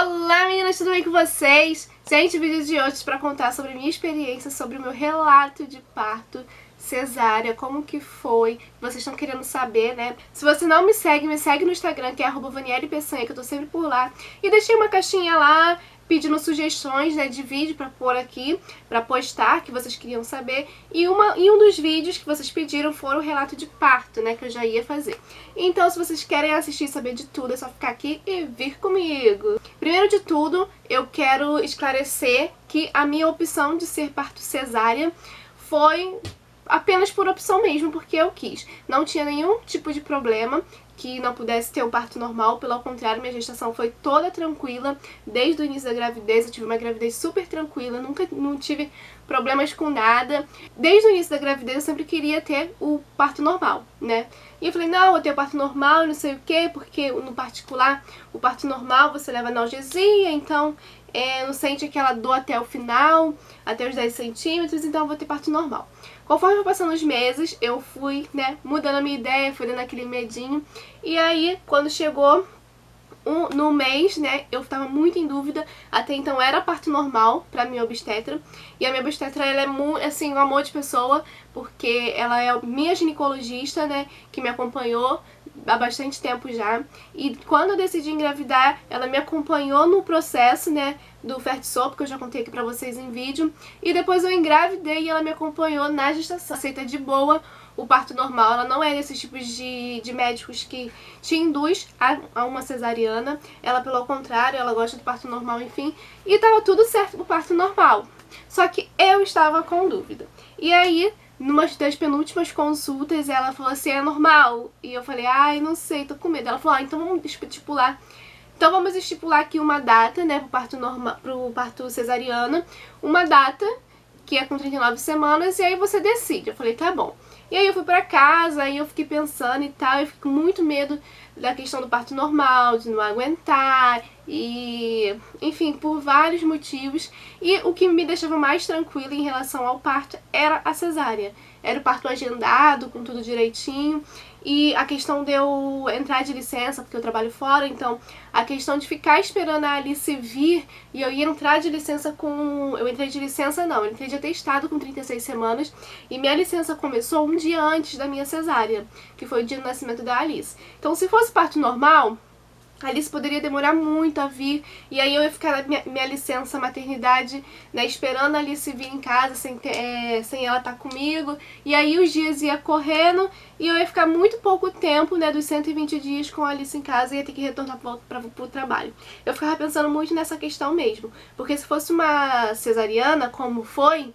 Olá meninas, tudo bem com vocês? Gente, o vídeo de hoje é para contar sobre a minha experiência, sobre o meu relato de parto cesárea, como que foi, vocês estão querendo saber, né? Se você não me segue no Instagram, que é @vaniellepeçanha, que eu tô sempre por lá. E deixei uma caixinha lá pedindo sugestões, né, de vídeo pra pôr aqui, pra postar, que vocês queriam saber. E um dos vídeos que vocês pediram foi o relato de parto, né, que eu já ia fazer. Então, se vocês querem assistir e saber de tudo, é só ficar aqui e vir comigo. Primeiro de tudo, eu quero esclarecer que a minha opção de ser parto cesárea foi apenas por opção mesmo, porque eu quis. Não tinha nenhum tipo de problema que não pudesse ter um parto normal, pelo contrário, minha gestação foi toda tranquila, desde o início da gravidez. Eu tive uma gravidez super tranquila, não tive problemas com nada. Desde o início da gravidez eu sempre queria ter o parto normal, né? E eu falei, não, eu vou ter o parto normal e não sei o quê, porque no particular, o parto normal você leva analgesia, então não sente aquela dor até o final, até os 10 centímetros, então eu vou ter parto normal. Conforme foi passando os meses, eu fui, né, mudando a minha ideia, fui dando aquele medinho. E aí, quando chegou no mês, né, eu tava muito em dúvida. Até então era parto normal pra minha obstetra. E a minha obstetra, ela é muito, assim, um amor de pessoa, porque ela é minha ginecologista, né, que me acompanhou há bastante tempo já. E quando eu decidi engravidar, ela me acompanhou no processo, né, do Fertisol, que eu já contei aqui pra vocês em vídeo. E depois eu engravidei e ela me acompanhou na gestação. Aceita de boa o parto normal. Ela não é desses tipos de médicos que te induz a uma cesariana. Ela, pelo contrário, ela gosta do parto normal, enfim. E tava tudo certo pro parto normal. Só que eu estava com dúvida. E aí, numa das penúltimas consultas, ela falou assim, é normal? E eu falei, ai, não sei, tô com medo. Ela falou, então vamos estipular. Então vamos estipular aqui uma data, né, pro parto cesariana. Uma data que é com 39 semanas, e aí você decide. Eu falei, tá bom. E aí eu fui pra casa, aí eu fiquei pensando e tal, eu fico com muito medo da questão do parto normal, de não aguentar, e enfim, por vários motivos. E o que me deixava mais tranquila em relação ao parto era a cesárea. Era o parto agendado, com tudo direitinho. E a questão de eu entrar de licença, porque eu trabalho fora, então a questão de ficar esperando a Alice vir e eu ia entrar de licença com... Eu entrei de licença não, eu entrei de atestado com 36 semanas e minha licença começou um dia antes da minha cesárea, que foi o dia do nascimento da Alice. Então se fosse parto normal, a Alice poderia demorar muito a vir, e aí eu ia ficar na minha licença maternidade, né, esperando a Alice vir em casa sem ela estar comigo, e aí os dias ia correndo, e eu ia ficar muito pouco tempo, né, dos 120 dias com a Alice em casa e ia ter que retornar pro trabalho. Eu ficava pensando muito nessa questão mesmo, porque se fosse uma cesariana, como foi,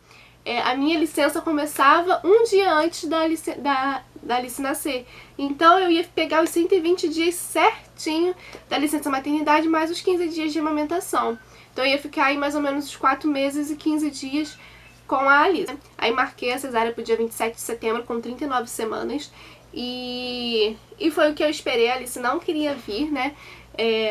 a minha licença começava um dia antes da Alice nascer. Então eu ia pegar os 120 dias certinho da licença maternidade, mais os 15 dias de amamentação. Então eu ia ficar aí mais ou menos uns 4 meses e 15 dias com a Alice. Aí marquei a cesárea pro dia 27 de setembro com 39 semanas. E foi o que eu esperei. A Alice não queria vir, né?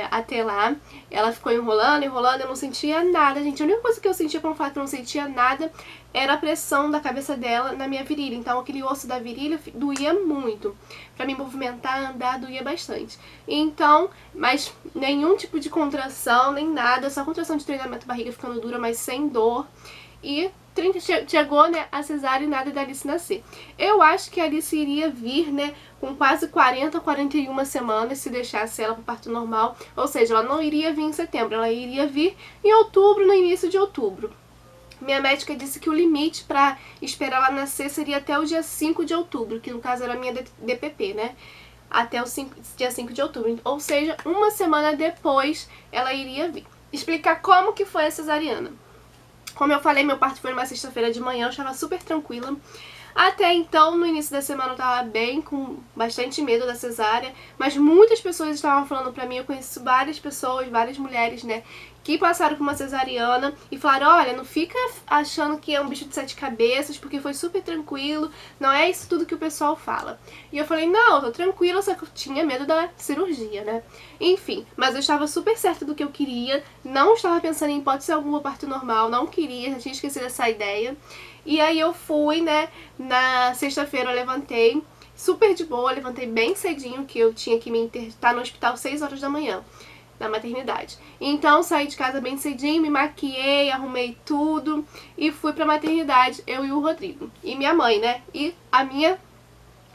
Até lá, ela ficou enrolando, eu não sentia nada, gente. A única coisa que eu sentia, pra não falar que eu não sentia nada, era a pressão da cabeça dela na minha virilha. Então aquele osso da virilha doía muito. Pra me movimentar, andar, doía bastante. Então, mas nenhum tipo de contração, nem nada, só contração de treinamento, barriga ficando dura, mas sem dor. E chegou, né, a cesárea e nada da Alice nascer. Eu acho que a Alice iria vir, né, com quase 40, 41 semanas, se deixasse ela para parto normal. Ou seja, ela não iria vir em setembro, ela iria vir em outubro, no início de outubro. Minha médica disse que o limite para esperar ela nascer seria até o dia 5 de outubro, que no caso era a minha DPP, né? Até o dia 5 de outubro. Ou seja, uma semana depois ela iria vir. Explicar como que foi a cesariana. Como eu falei, meu parto foi numa sexta-feira de manhã, eu estava super tranquila. Até então, no início da semana eu tava bem, com bastante medo da cesárea, mas muitas pessoas estavam falando pra mim, eu conheço várias pessoas, várias mulheres, né, que passaram por uma cesariana e falaram, olha, não fica achando que é um bicho de 7 cabeças, porque foi super tranquilo, não é isso tudo que o pessoal fala. E eu falei, não, eu tô tranquila, só que eu tinha medo da cirurgia, né. Enfim, mas eu estava super certa do que eu queria, não estava pensando em hipótese alguma parto normal, não queria, já tinha esquecido essa ideia. E aí eu fui, né, na sexta-feira eu levantei super de boa, levantei bem cedinho, que eu tinha que estar no hospital 6 horas da manhã. na maternidade. Então saí de casa bem cedinho, me maquiei, arrumei tudo e fui pra maternidade, eu e o Rodrigo. E minha mãe, né? E a minha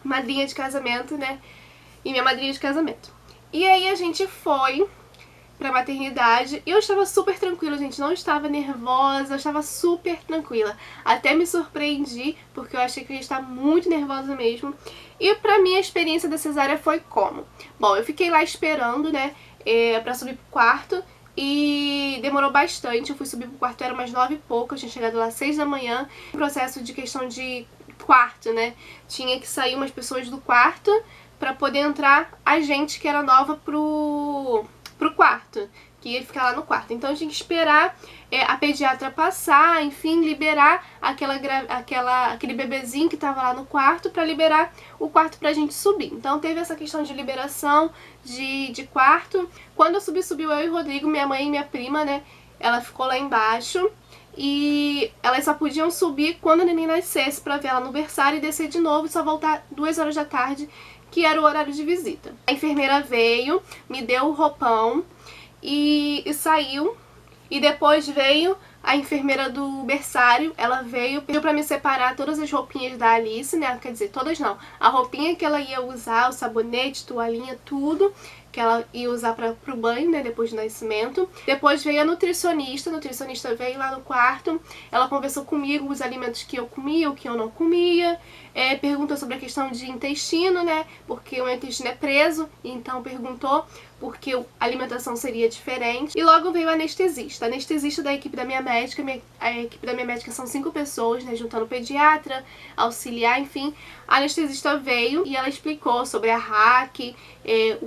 madrinha de casamento, né? E minha madrinha de casamento. E aí a gente foi pra maternidade e eu estava super tranquila, gente, não estava nervosa, eu estava super tranquila. Até me surpreendi, porque eu achei que eu ia estar muito nervosa mesmo. E pra mim a experiência da cesárea foi como? Bom, eu fiquei lá esperando, né, pra subir pro quarto e demorou bastante. Eu fui subir pro quarto, era umas 9 e pouco, eu tinha chegado lá às 6 da manhã. Processo de questão de quarto, né, tinha que sair umas pessoas do quarto pra poder entrar a gente que era nova pro quarto, que ia ficar lá no quarto. Então eu tinha que esperar a pediatra passar, enfim, liberar aquele bebezinho que tava lá no quarto pra liberar o quarto pra gente subir. Então teve essa questão de liberação de quarto. Quando eu subiu eu e o Rodrigo, minha mãe e minha prima, né? Ela ficou lá embaixo e elas só podiam subir quando a neném nascesse pra ver ela no berçário e descer de novo e só voltar 2 horas da tarde, que era o horário de visita. A enfermeira veio, me deu o roupão e saiu. E depois veio a enfermeira do berçário, ela veio, pediu pra me separar todas as roupinhas da Alice, né? Quer dizer, todas não. A roupinha que ela ia usar, o sabonete, toalhinha, tudo que ela ia usar pro banho, né, depois do nascimento. Depois veio a nutricionista veio lá no quarto, ela conversou comigo os alimentos que eu comia, o que eu não comia, perguntou sobre a questão de intestino, né, porque o meu intestino é preso, então perguntou porque a alimentação seria diferente. E logo veio a anestesista da equipe da minha médica. A equipe da minha médica são 5 pessoas, né, juntando pediatra, auxiliar, enfim. A anestesista veio e ela explicou sobre a RAC,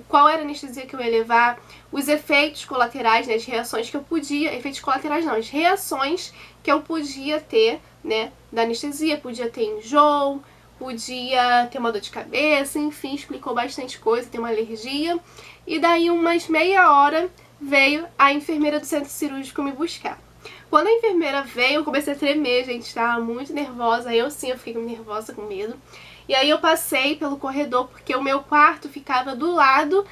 qual era a anestesia que eu ia levar, os efeitos colaterais, né, as reações que eu podia, efeitos colaterais não, as reações que eu podia ter, né, da anestesia. Podia ter enjoo, podia ter uma dor de cabeça, enfim, explicou bastante coisa, tem uma alergia. E daí umas meia hora veio a enfermeira do centro cirúrgico me buscar. Quando a enfermeira veio, eu comecei a tremer, gente, estava muito nervosa. Eu fiquei nervosa, com medo. E aí eu passei pelo corredor, porque o meu quarto ficava do lado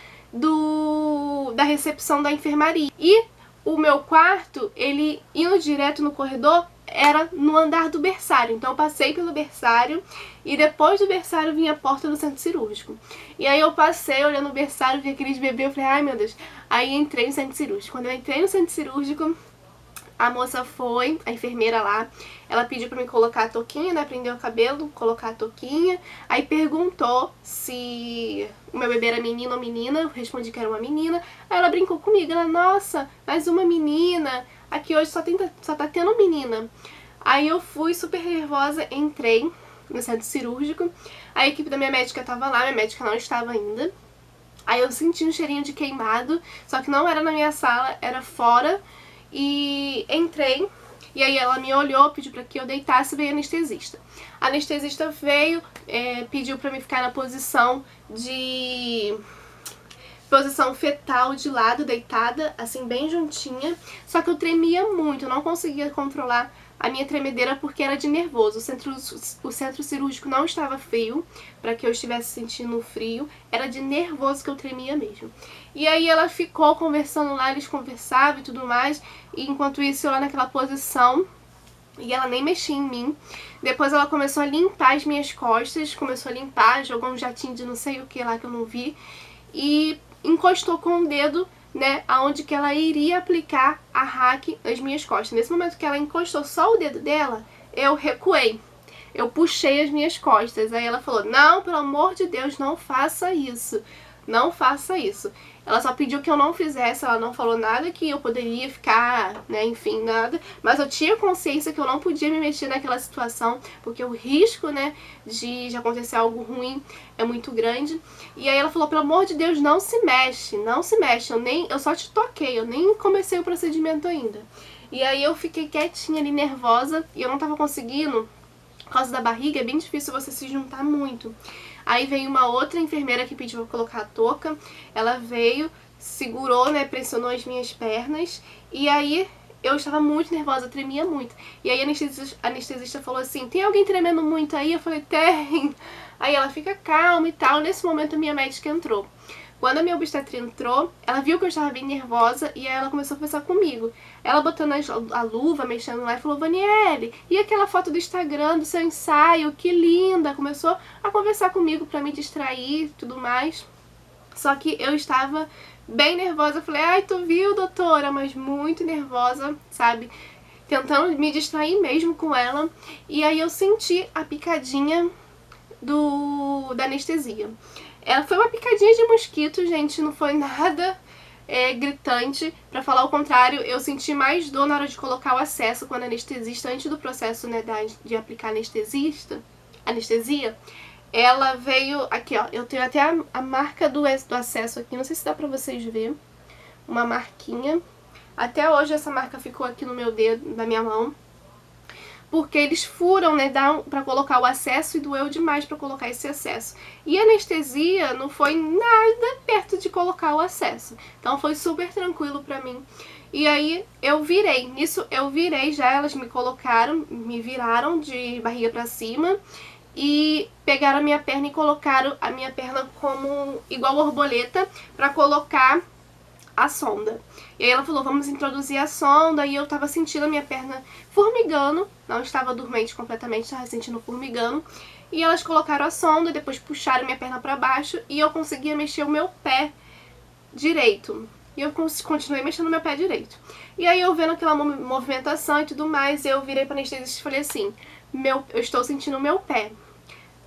da recepção da enfermaria. E o meu quarto, ele indo direto no corredor, era no andar do berçário. Então eu passei pelo berçário e depois do berçário vinha a porta do centro cirúrgico. E aí eu passei olhando o berçário, vi aqueles bebês, eu falei, ai meu Deus. Aí entrei no centro cirúrgico. Quando eu entrei no centro cirúrgico, a moça foi, a enfermeira lá, ela pediu pra me colocar a touquinha, né, prender o cabelo, colocar a touquinha. Aí perguntou se o meu bebê era menino ou menina, eu respondi que era uma menina. Aí ela brincou comigo, ela, nossa, mais uma menina, aqui hoje só tá tendo menina. Aí eu fui super nervosa, entrei no centro cirúrgico, a equipe da minha médica tava lá, minha médica não estava ainda. Aí eu senti um cheirinho de queimado, só que não era na minha sala, era fora. E entrei, e aí ela me olhou, pediu pra que eu deitasse, e veio a anestesista. A anestesista veio, pediu pra me ficar na posição fetal de lado, deitada, assim, bem juntinha. Só que eu tremia muito, eu não conseguia controlar a minha tremedeira porque era de nervoso. O centro cirúrgico não estava frio, para que eu estivesse sentindo frio. Era de nervoso que eu tremia mesmo. E aí ela ficou conversando lá, eles conversavam e tudo mais. E enquanto isso eu lá naquela posição, e ela nem mexia em mim. Depois ela começou a limpar as minhas costas, começou a limpar, jogou um jatinho de não sei o que lá que eu não vi. E encostou com o dedo, né, aonde que ela iria aplicar a RAC nas minhas costas. Nesse momento que ela encostou só o dedo dela, eu recuei. Eu puxei as minhas costas. Aí ela falou, não, pelo amor de Deus, não faça isso. Não faça isso. Ela só pediu que eu não fizesse, ela não falou nada que eu poderia ficar, né, enfim, nada. Mas eu tinha consciência que eu não podia me mexer naquela situação, porque o risco, né, de acontecer algo ruim é muito grande. E aí ela falou, pelo amor de Deus, não se mexe, não se mexe. Eu só te toquei, eu nem comecei o procedimento ainda. E aí eu fiquei quietinha ali, nervosa, e eu não tava conseguindo, por causa da barriga, é bem difícil você se juntar muito. Aí veio uma outra enfermeira que pediu pra colocar a touca. Ela veio, segurou, né, pressionou as minhas pernas. E aí eu estava muito nervosa, eu tremia muito. E aí a anestesista falou assim, tem alguém tremendo muito aí? Eu falei, tem. Aí ela fica calma e tal. Nesse momento a minha médica entrou. Quando a minha obstetra entrou, ela viu que eu estava bem nervosa e aí ela começou a conversar comigo. Ela botando a luva, mexendo lá e falou: Vanielle, e aquela foto do Instagram do seu ensaio? Que linda! Começou a conversar comigo pra me distrair e tudo mais. Só que eu estava bem nervosa. Eu falei: ai, tu viu, doutora? Mas muito nervosa, sabe? Tentando me distrair mesmo com ela. E aí eu senti a picadinha da anestesia. Ela foi uma picadinha de mosquito, gente, não foi nada gritante. Pra falar o contrário, eu senti mais dor na hora de colocar o acesso quando a anestesista, antes do processo, né, de aplicar anestesia, ela veio aqui, ó, eu tenho até a marca do acesso aqui, não sei se dá pra vocês verem, uma marquinha. Até hoje essa marca ficou aqui no meu dedo, na minha mão. Porque eles furam, né, pra colocar o acesso e doeu demais pra colocar esse acesso. E a anestesia não foi nada perto de colocar o acesso. Então foi super tranquilo pra mim. E aí eu virei, nisso eu virei já, elas me viraram de barriga pra cima e pegaram a minha perna e colocaram a minha perna como igual borboleta pra colocar a sonda. E aí ela falou: vamos introduzir a sonda. E eu tava sentindo a minha perna formigando, não estava dormente completamente, estava sentindo formigando. E elas colocaram a sonda, depois puxaram minha perna pra baixo e eu conseguia mexer o meu pé direito. E eu continuei mexendo o meu pé direito. E aí eu vendo aquela movimentação e tudo mais, eu virei pra anestesista e falei assim: eu estou sentindo o meu pé.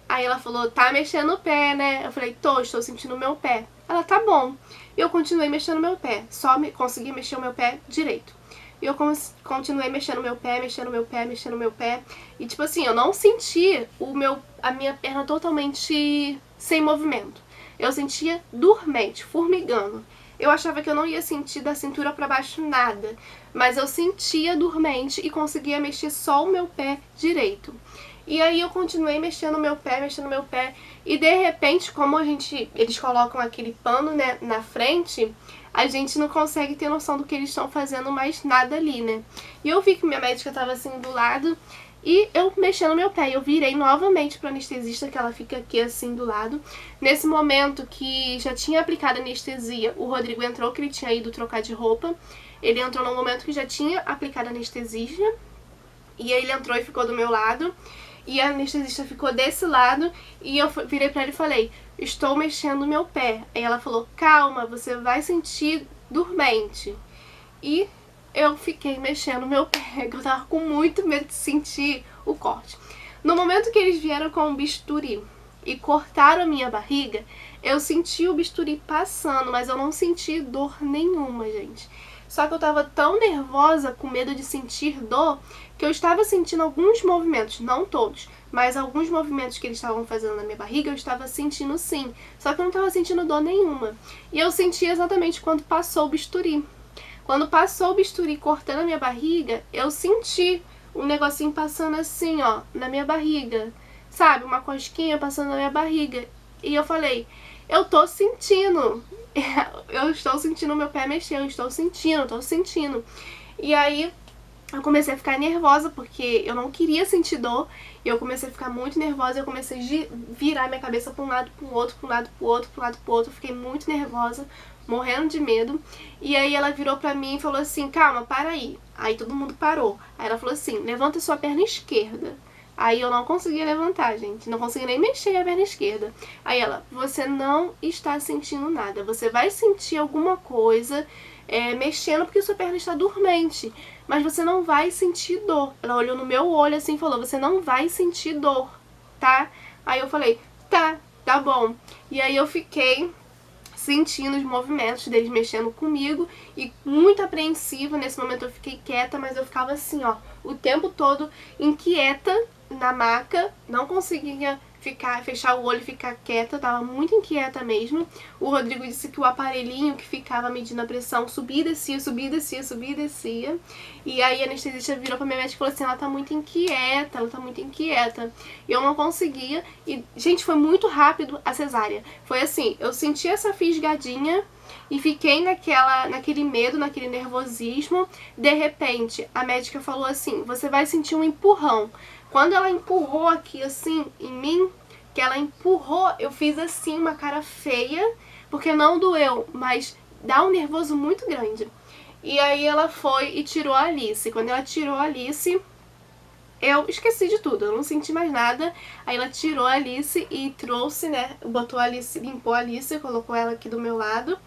Aí ela falou: tá mexendo o pé, né? Eu falei: estou sentindo o meu pé. Ela: tá bom. E eu continuei mexendo meu pé, consegui mexer o meu pé direito. E eu continuei mexendo meu pé, mexendo meu pé. E tipo assim, eu não senti a minha perna totalmente sem movimento. Eu sentia dormente, formigando. Eu achava que eu não ia sentir da cintura pra baixo nada, mas eu sentia dormente e conseguia mexer só o meu pé direito. E aí eu continuei mexendo meu pé, e de repente, como eles colocam aquele pano, né, na frente, a gente não consegue ter noção do que eles estão fazendo mais nada ali, né. E eu vi que minha médica tava assim do lado, e eu mexendo meu pé, eu virei novamente pra anestesista, que ela fica aqui assim do lado. Nesse momento que já tinha aplicado anestesia, o Rodrigo entrou, que ele tinha ido trocar de roupa. Ele entrou no momento que já tinha aplicado anestesia, e aí ele entrou e ficou do meu lado. E a anestesista ficou desse lado e eu virei pra ele e falei: estou mexendo meu pé. Aí ela falou: calma, você vai sentir dormente. E eu fiquei mexendo meu pé, eu tava com muito medo de sentir o corte. No momento que eles vieram com o bisturi e cortaram a minha barriga, eu senti o bisturi passando, mas eu não senti dor nenhuma, gente. Só que eu tava tão nervosa, com medo de sentir dor, que eu estava sentindo alguns movimentos, não todos, mas alguns movimentos que eles estavam fazendo na minha barriga, eu estava sentindo sim. Só que eu não estava sentindo dor nenhuma. E eu senti exatamente quando passou o bisturi. Quando passou o bisturi cortando a minha barriga, eu senti um negocinho passando assim, ó, na minha barriga. Sabe? Uma cosquinha passando na minha barriga. E eu falei: eu tô sentindo. Eu estou sentindo o meu pé mexer, eu estou sentindo. E aí eu comecei a ficar nervosa, porque eu não queria sentir dor. E eu comecei a ficar muito nervosa, eu comecei a virar minha cabeça pra um lado, pro outro, pro lado, pro outro, pro lado, pro outro. Eu fiquei muito nervosa, morrendo de medo. E aí ela virou pra mim e falou assim: calma, para aí. Aí todo mundo parou. Aí ela falou assim: levanta sua perna esquerda. Aí eu não conseguia levantar, gente. Não conseguia nem mexer a perna esquerda. Aí ela: você não está sentindo nada. Você vai sentir alguma coisa mexendo porque sua perna está dormente. Mas você não vai sentir dor. Ela olhou no meu olho assim e falou: você não vai sentir dor, tá? Aí eu falei: tá bom. E aí eu fiquei sentindo os movimentos deles mexendo comigo e muito apreensiva. Nesse momento eu fiquei quieta, mas eu ficava assim, ó, o tempo todo inquieta na maca, não conseguia fechar o olho e ficar quieta, eu tava muito inquieta mesmo. O Rodrigo disse que o aparelhinho que ficava medindo a pressão subia e descia, subia e descia, subia e descia. E aí a anestesista virou pra minha médica e falou assim: ela tá muito inquieta, ela tá muito inquieta. E eu não conseguia. E, gente, foi muito rápido a cesárea. Foi assim, eu senti essa fisgadinha e fiquei naquele medo, naquele nervosismo. De repente, a médica falou assim: você vai sentir um empurrão. Quando ela empurrou aqui assim em mim, que ela empurrou, eu fiz assim uma cara feia, porque não doeu, mas dá um nervoso muito grande. E aí ela foi e tirou a Alice. Quando ela tirou a Alice, eu esqueci de tudo, eu não senti mais nada. Aí ela tirou a Alice e trouxe, né, botou a Alice, limpou a Alice, colocou ela aqui do meu lado.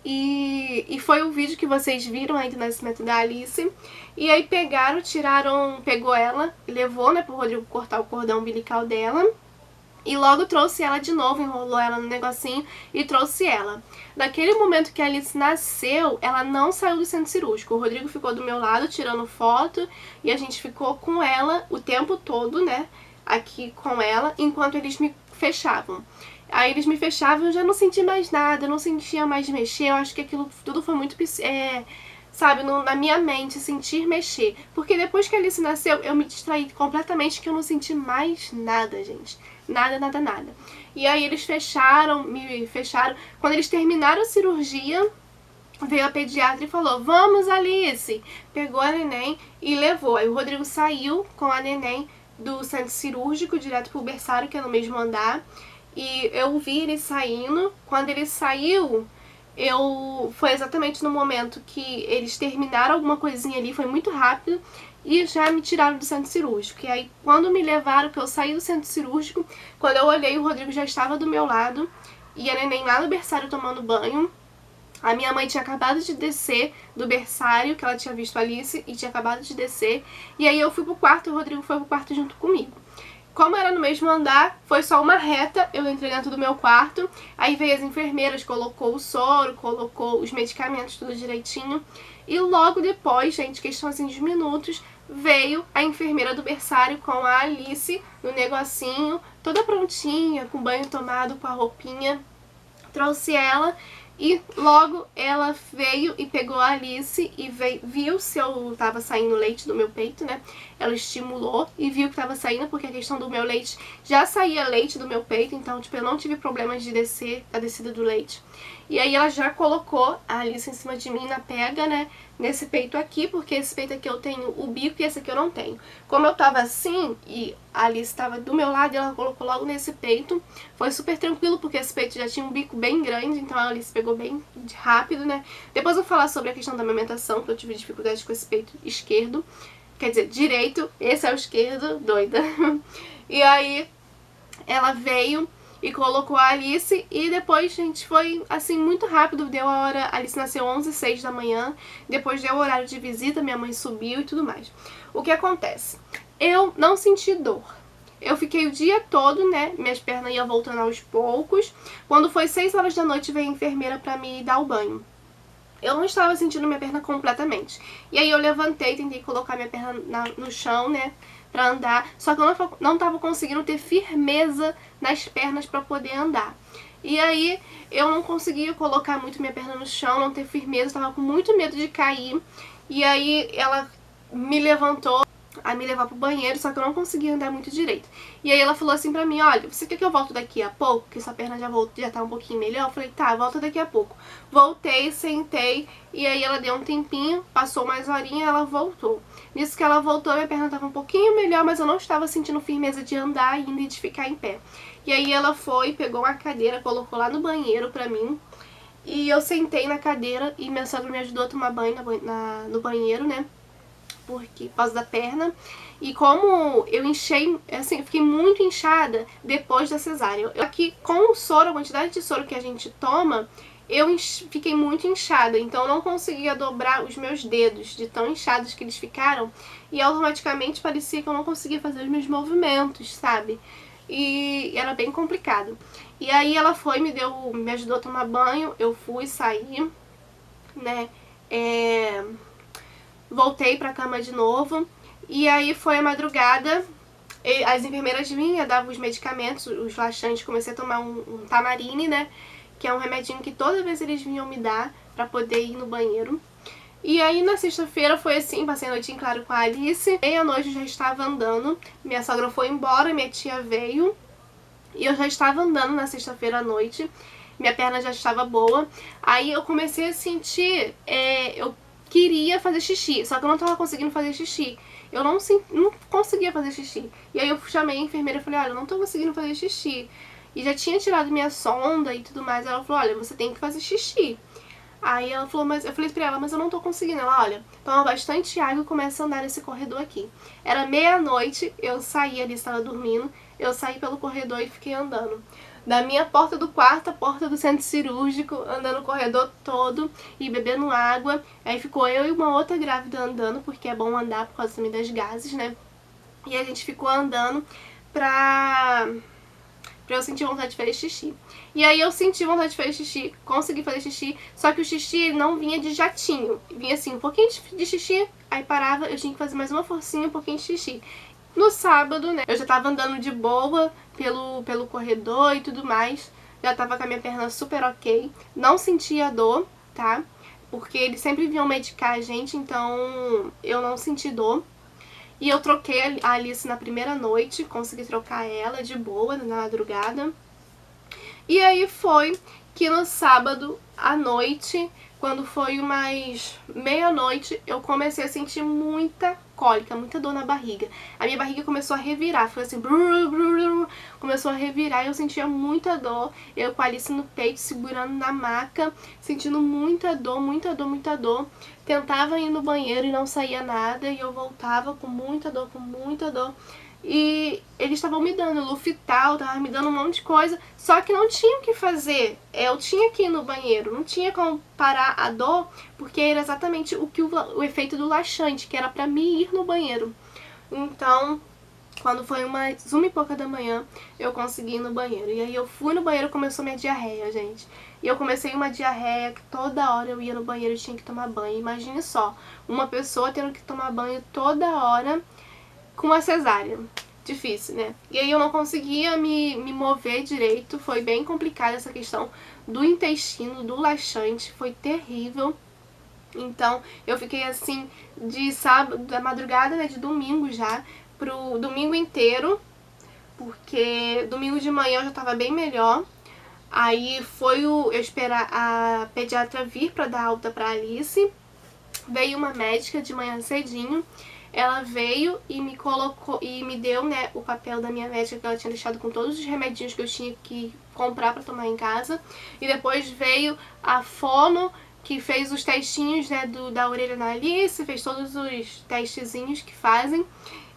E foi o vídeo que vocês viram aí do nascimento da Alice. E aí pegaram, tiraram, pegou ela, levou, né, pro Rodrigo cortar o cordão umbilical dela. E logo trouxe ela de novo, enrolou ela no negocinho e trouxe ela. Naquele momento que a Alice nasceu, ela não saiu do centro cirúrgico. O Rodrigo ficou do meu lado tirando foto e a gente ficou com ela o tempo todo, né, aqui com ela, enquanto eles me fechavam. Aí eles me fechavam e eu já não senti mais nada, eu não sentia mais mexer. Eu acho que aquilo tudo foi muito, sabe, na minha mente, sentir mexer. Porque depois que a Alice nasceu, eu me distraí completamente, que eu não senti mais nada, gente. Nada, nada, nada. E aí eles fecharam, me fecharam. Quando eles terminaram a cirurgia, veio a pediatra e falou: vamos, Alice! Pegou a neném e levou. Aí o Rodrigo saiu com a neném do centro cirúrgico, direto pro berçário, que é no mesmo andar. E eu vi ele saindo. Quando ele saiu, foi exatamente no momento que eles terminaram alguma coisinha ali, foi muito rápido, e já me tiraram do centro cirúrgico. E aí, quando me levaram, que eu saí do centro cirúrgico, quando eu olhei, o Rodrigo já estava do meu lado, e a neném lá no berçário tomando banho. A minha mãe tinha acabado de descer do berçário, que ela tinha visto a Alice, e tinha acabado de descer. E aí eu fui pro quarto, e o Rodrigo foi pro quarto junto comigo. Como era no mesmo andar, foi só uma reta, eu entrei dentro do meu quarto, aí veio as enfermeiras, colocou o soro, colocou os medicamentos, tudo direitinho. E logo depois, gente, questão assim de minutos, veio a enfermeira do berçário com a Alice no negocinho, toda prontinha, com banho tomado, com a roupinha. Trouxe ela e logo ela veio e pegou a Alice e viu se eu tava saindo leite do meu peito, né? Ela estimulou e viu que tava saindo, porque a questão do meu leite, já saía leite do meu peito, então, tipo, eu não tive problemas de descer, a descida do leite. E aí ela já colocou a Alice em cima de mim na pega, né? Nesse peito aqui, porque esse peito aqui eu tenho o bico e esse aqui eu não tenho. Como eu tava assim e a Alice estava do meu lado, ela colocou logo nesse peito. Foi super tranquilo, porque esse peito já tinha um bico bem grande, então a Alice pegou bem rápido, né? Depois eu vou falar sobre a questão da amamentação, que eu tive dificuldade com esse peito esquerdo. Quer dizer, direito, esse é o esquerdo, doida. E aí ela veio e colocou a Alice e depois, gente, foi assim muito rápido, deu a hora, a Alice nasceu 11h06 da manhã, depois deu o horário de visita, minha mãe subiu e tudo mais. O que acontece? Eu não senti dor. Eu fiquei o dia todo, né, minhas pernas iam voltando aos poucos. Quando foi 6 horas da noite, veio a enfermeira pra me dar o banho. Eu não estava sentindo minha perna completamente. E aí eu levantei, tentei colocar minha perna no chão, né, pra andar. Só que eu não estava conseguindo ter firmeza nas pernas pra poder andar. E aí eu não conseguia colocar muito minha perna no chão, não ter firmeza, estava com muito medo de cair. E aí ela me levantou a me levar pro banheiro, só que eu não conseguia andar muito direito. E aí ela falou assim pra mim: olha, você quer que eu volte daqui a pouco? Que sua perna já tá um pouquinho melhor? Eu falei: tá, volta daqui a pouco. Voltei, sentei, e aí ela deu um tempinho, passou mais horinha e ela voltou. Nisso que ela voltou, minha perna tava um pouquinho melhor, mas eu não estava sentindo firmeza de andar ainda e de ficar em pé. E aí ela foi, pegou uma cadeira, colocou lá no banheiro pra mim, e eu sentei na cadeira e minha sogra me ajudou a tomar banho no banheiro, né? Por causa da perna. E como eu enchei, assim, eu fiquei muito inchada depois da cesárea. Aqui com o soro, a quantidade de soro que a gente toma, eu fiquei muito inchada. Então eu não conseguia dobrar os meus dedos de tão inchados que eles ficaram. E automaticamente parecia que eu não conseguia fazer os meus movimentos, sabe? E era bem complicado. E aí ela foi, me ajudou a tomar banho. Eu fui, saí, né? Voltei pra cama de novo. E aí foi a madrugada. As enfermeiras vinham, davam os medicamentos, os laxantes. Comecei a tomar um Tamarine, né? Que é um remedinho que toda vez eles vinham me dar pra poder ir no banheiro. E aí na sexta-feira foi assim, passei a noite em claro com a Alice. Meia-noite eu já estava andando. Minha sogra foi embora, minha tia veio. E eu já estava andando na sexta-feira à noite. Minha perna já estava boa. Aí eu comecei a sentir... eu queria fazer xixi, só que eu não tava conseguindo fazer xixi. Eu não conseguia fazer xixi. E aí eu chamei a enfermeira e falei: olha, eu não tô conseguindo fazer xixi. e já tinha tirado minha sonda e tudo mais. Ela falou, olha, você tem que fazer xixi. Aí ela falou, mas eu falei pra ela, mas eu não tô conseguindo. Ela, olha, toma bastante água e começa a andar nesse corredor aqui. Era meia-noite, eu saí ali, estava dormindo, eu saí pelo corredor e fiquei andando. Da minha porta do quarto à porta do centro cirúrgico, andando o corredor todo e bebendo água. Aí ficou eu e uma outra grávida andando, porque é bom andar por causa também das gases, né? E a gente ficou andando pra eu sentir vontade de fazer xixi. E aí eu senti vontade de fazer xixi, consegui fazer xixi, só que o xixi não vinha de jatinho. Vinha assim, um pouquinho de xixi, aí parava, eu tinha que fazer mais uma forcinha, um pouquinho de xixi. No sábado, né, eu já tava andando de boa pelo corredor e tudo mais. Já tava com a minha perna super ok. Não sentia dor, tá? Porque eles sempre vinham medicar a gente, então eu não senti dor. E eu troquei a Alice na primeira noite, consegui trocar ela de boa na madrugada. E aí foi que no sábado à noite, quando foi umas meia-noite, eu comecei a sentir muita cólica, muita dor na barriga. A minha barriga começou a revirar, foi assim, brrr, brrr, começou a revirar e eu sentia muita dor. Eu com a Alice no peito, segurando na maca, sentindo muita dor, muita dor, muita dor. Tentava ir no banheiro e não saía nada, e eu voltava com muita dor, com muita dor. E eles estavam me dando Lufital, estavam me dando um monte de coisa, só que não tinha o que fazer. Eu tinha que ir no banheiro, não tinha como parar a dor, porque era exatamente o efeito do laxante, que era pra mim ir no banheiro. Então, quando foi umas 1h pouca da manhã, eu consegui ir no banheiro. E aí eu fui no banheiro e começou minha diarreia, gente. E eu comecei uma diarreia que toda hora eu ia no banheiro e tinha que tomar banho. Imagine só, uma pessoa tendo que tomar banho toda hora com a cesárea. Difícil, né? E aí eu não conseguia me mover direito, foi bem complicada essa questão do intestino, do laxante, foi terrível. Então eu fiquei assim de sábado, da madrugada, né, de domingo já, pro domingo inteiro, porque domingo de manhã eu já tava bem melhor. Aí foi eu esperar a pediatra vir pra dar alta pra Alice. Veio uma médica de manhã cedinho. Ela veio e me colocou e me deu, né, o papel da minha médica que ela tinha deixado com todos os remedinhos que eu tinha que comprar pra tomar em casa. E depois veio a fono, que fez os testinhos, né, da orelha na Alice, fez todos os testezinhos que fazem.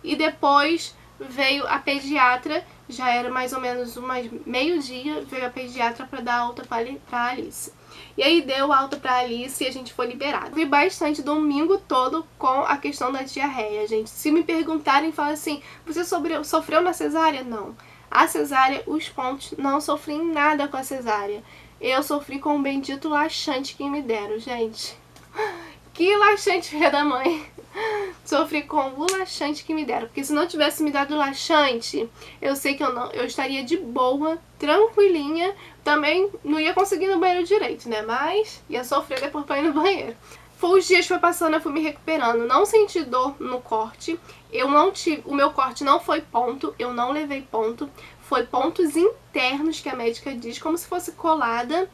E depois veio a pediatra, já era mais ou menos meio-dia, veio a pediatra pra dar alta pra Alice. E aí deu alta pra Alice e a gente foi liberado. Vi bastante domingo todo com a questão da diarreia, gente. Se me perguntarem, falam assim, você sofreu na cesárea? Não. A cesárea, os pontos, não sofri em nada com a cesárea. Eu sofri com o bendito laxante que me deram, gente. Que laxante, filha da mãe. Sofri com o laxante que me deram. Porque se não tivesse me dado laxante, eu sei que eu estaria de boa, tranquilinha. Também não ia conseguir ir no banheiro direito, né? Mas ia sofrer depois pra ir no banheiro. Os dias foi passando, eu fui me recuperando. Não senti dor no corte. O meu corte não foi ponto. Eu não levei ponto. Foi pontos internos que a médica diz, como se fosse colada.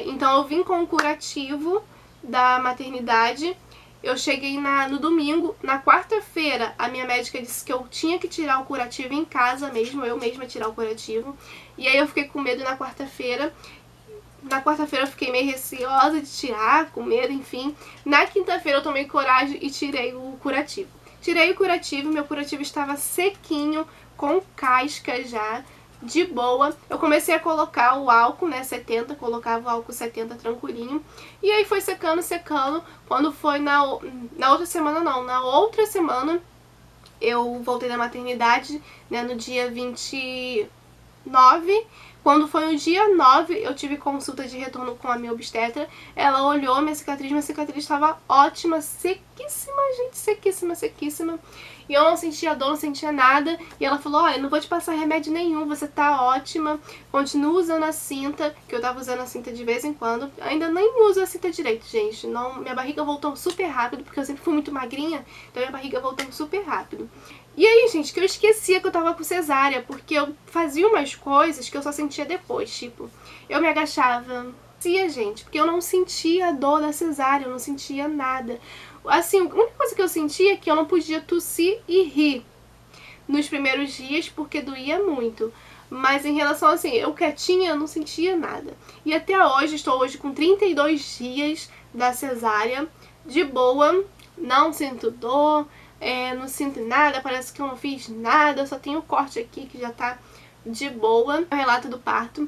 Então eu vim com o curativo da maternidade. Eu cheguei no domingo. Na quarta-feira, a minha médica disse que eu tinha que tirar o curativo em casa mesmo, eu mesma tirar o curativo. E aí eu fiquei com medo na quarta-feira. Na quarta-feira eu fiquei meio receosa de tirar, com medo, enfim. Na quinta-feira eu tomei coragem e tirei o curativo. Tirei o curativo, meu curativo estava sequinho, com casca já, de boa. Eu comecei a colocar o álcool, né, 70, colocava o álcool 70 tranquilinho. E aí foi secando, secando. Quando foi na outra semana, não, na outra semana, eu voltei da maternidade, né, no dia 29. Quando foi no dia 9, eu tive consulta de retorno com a minha obstetra. Ela olhou minha cicatriz estava ótima, sequíssima, gente, sequíssima, sequíssima. E eu não sentia dor, não sentia nada. E ela falou, olha, não vou te passar remédio nenhum, você tá ótima. Continua usando a cinta, que eu tava usando a cinta de vez em quando. Ainda nem uso a cinta direito, gente. Não, minha barriga voltou super rápido, porque eu sempre fui muito magrinha. Então minha barriga voltou super rápido. E aí, gente, que eu esquecia que eu tava com cesárea, porque eu fazia umas coisas que eu só sentia depois, tipo, eu me agachava, gente, porque eu não sentia a dor da cesárea, eu não sentia nada. Assim, a única coisa que eu sentia é que eu não podia tossir e rir nos primeiros dias, porque doía muito. Mas em relação assim, eu quietinha, eu não sentia nada. E até hoje, estou hoje com 32 dias da cesárea, de boa, não sinto dor, não sinto nada, parece que eu não fiz nada, eu só tenho o corte aqui que já tá de boa. O relato do parto.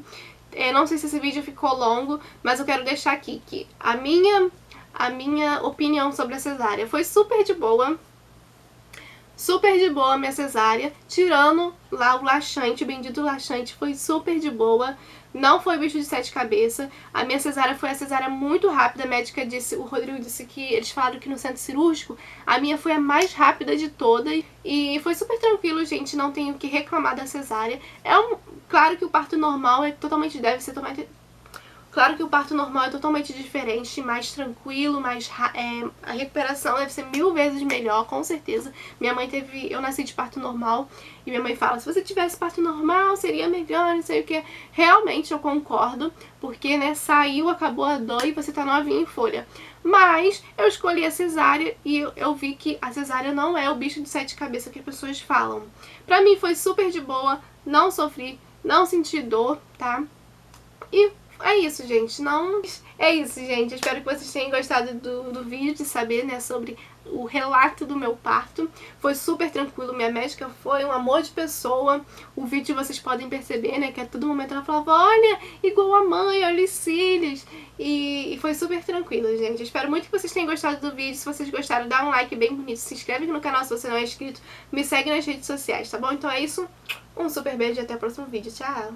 Não sei se esse vídeo ficou longo, mas eu quero deixar aqui que a minha opinião sobre a cesárea foi super de boa. Super de boa a minha cesárea, tirando lá o laxante, o bendito laxante, foi super de boa, não foi bicho de 7 cabeças. A minha cesárea foi a cesárea muito rápida, a médica disse, o Rodrigo disse que eles falaram que no centro cirúrgico a minha foi a mais rápida de todas e foi super tranquilo, gente, não tenho o que reclamar da cesárea. Claro que o parto normal deve ser totalmente... Claro que o parto normal é totalmente diferente, mais tranquilo, a recuperação deve ser 1000 vezes melhor, com certeza. Eu nasci de parto normal e minha mãe fala, se você tivesse parto normal seria melhor, não sei o que. Realmente eu concordo, porque né, saiu, acabou a dor e você tá novinha em folha. Mas eu escolhi a cesárea e eu vi que a cesárea não é o bicho de 7 cabeças que as pessoas falam. Pra mim foi super de boa, não sofri, não senti dor, tá? E é isso, gente. É isso, gente. Eu espero que vocês tenham gostado do vídeo, de saber, né, sobre o relato do meu parto. Foi super tranquilo. Minha médica foi um amor de pessoa. O vídeo vocês podem perceber, né, que a todo momento ela falava, olha, igual a mãe, olha os cílios. E foi super tranquilo, gente. Eu espero muito que vocês tenham gostado do vídeo. Se vocês gostaram, dá um like bem bonito. Se inscreve aqui no canal se você não é inscrito. Me segue nas redes sociais, tá bom? Então é isso. Um super beijo e até o próximo vídeo. Tchau!